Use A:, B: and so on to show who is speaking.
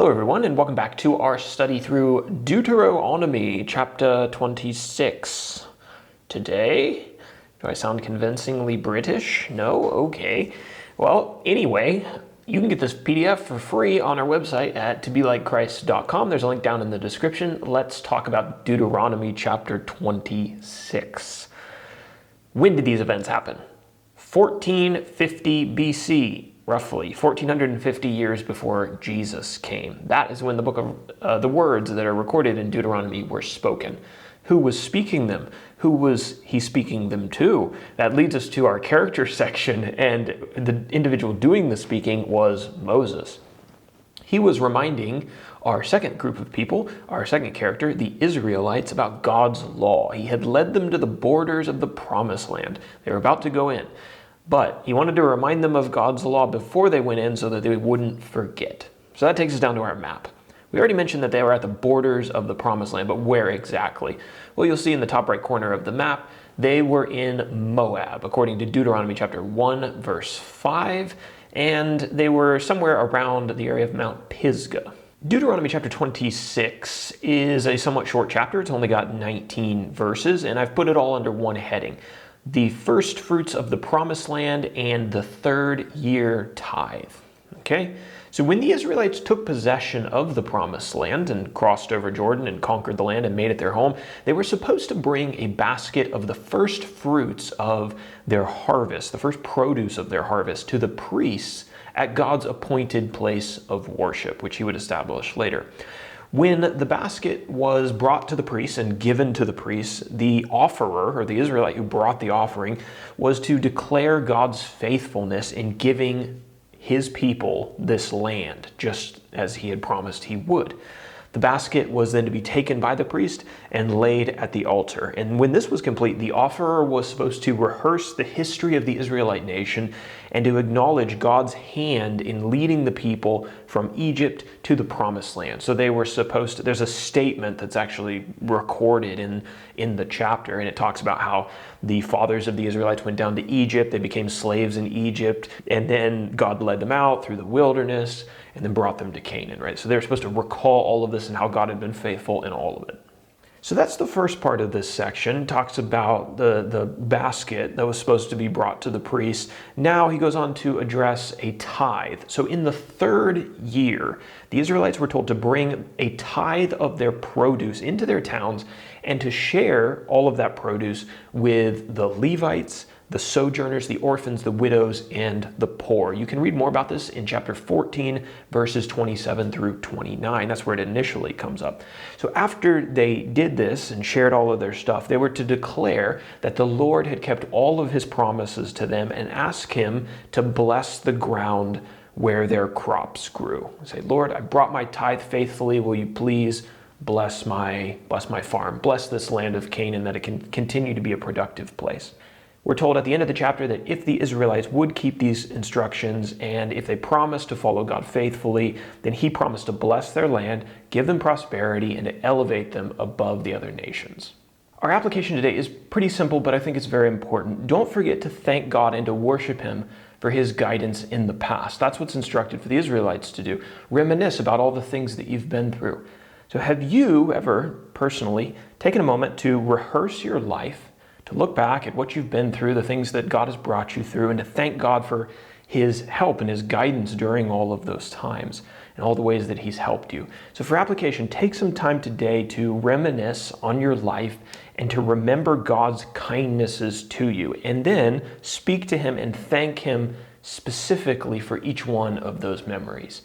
A: Hello everyone, and welcome back to our study through Deuteronomy chapter 26. Today, do I sound convincingly British? No? Okay. Well, anyway, you can get this PDF for free on our website at tobelikechrist.com. There's a link down in the description. Let's talk about Deuteronomy chapter 26. When did these events happen? 1450 BC. Roughly 1450 years before Jesus came. That is when the book of the words that are recorded in Deuteronomy were spoken. Who was speaking them? Who was he speaking them to? That leads us to our character section, and the individual doing the speaking was Moses. He was reminding our second group of people, our second character, the Israelites, about God's law. He had led them to the borders of the promised land. They were about to go in. But he wanted to remind them of God's law before they went in so that they wouldn't forget. So that takes us down to our map. We already mentioned that they were at the borders of the promised land, but where exactly? Well, you'll see in the top right corner of the map, they were in Moab, according to Deuteronomy chapter 1, verse 5, and they were somewhere around the area of Mount Pisgah. Deuteronomy chapter 26 is a somewhat short chapter. It's only got 19 verses, and I've put it all under one heading: the first fruits of the promised land and the third year tithe. Okay, so when the Israelites took possession of the promised land and crossed over Jordan and conquered the land and made it their home, they were supposed to bring a basket of the first fruits of their harvest, the first produce of their harvest, to the priests at God's appointed place of worship, which he would establish later. When the basket was brought to the priests and given to the priests, the offerer, or the Israelite who brought the offering, was to declare God's faithfulness in giving his people this land, just as he had promised he would. The basket was then to be taken by the priest and laid at the altar. And when this was complete, the offerer was supposed to rehearse the history of the Israelite nation and to acknowledge God's hand in leading the people from Egypt to the promised land. So they were supposed to, there's a statement that's actually recorded in the chapter, and it talks about how the fathers of the Israelites went down to Egypt, they became slaves in Egypt, and then God led them out through the wilderness and then brought them to Canaan, right? So they're supposed to recall all of this and how God had been faithful in all of it. So that's the first part of this section. It talks about the basket that was supposed to be brought to the priest. Now he goes on to address a tithe. So in the third year, the Israelites were told to bring a tithe of their produce into their towns and to share all of that produce with the Levites, the sojourners, the orphans, the widows, and the poor. You can read more about this in chapter 14, verses 27 through 29. That's where it initially comes up. So after they did this and shared all of their stuff, they were to declare that the Lord had kept all of his promises to them and ask him to bless the ground where their crops grew. Say, Lord, I brought my tithe faithfully. Will you please bless my farm, bless this land of Canaan, that it can continue to be a productive place. We're told at the end of the chapter that if the Israelites would keep these instructions and if they promised to follow God faithfully, then he promised to bless their land, give them prosperity, and to elevate them above the other nations. Our application today is pretty simple, but I think it's very important. Don't forget to thank God and to worship him for his guidance in the past. That's what's instructed for the Israelites to do. Reminisce about all the things that you've been through. So have you ever personally taken a moment to rehearse your life, to look back at what you've been through, the things that God has brought you through, and to thank God for his help and his guidance during all of those times and all the ways that he's helped you? So for application, take some time today to reminisce on your life and to remember God's kindnesses to you, and then speak to him and thank him specifically for each one of those memories.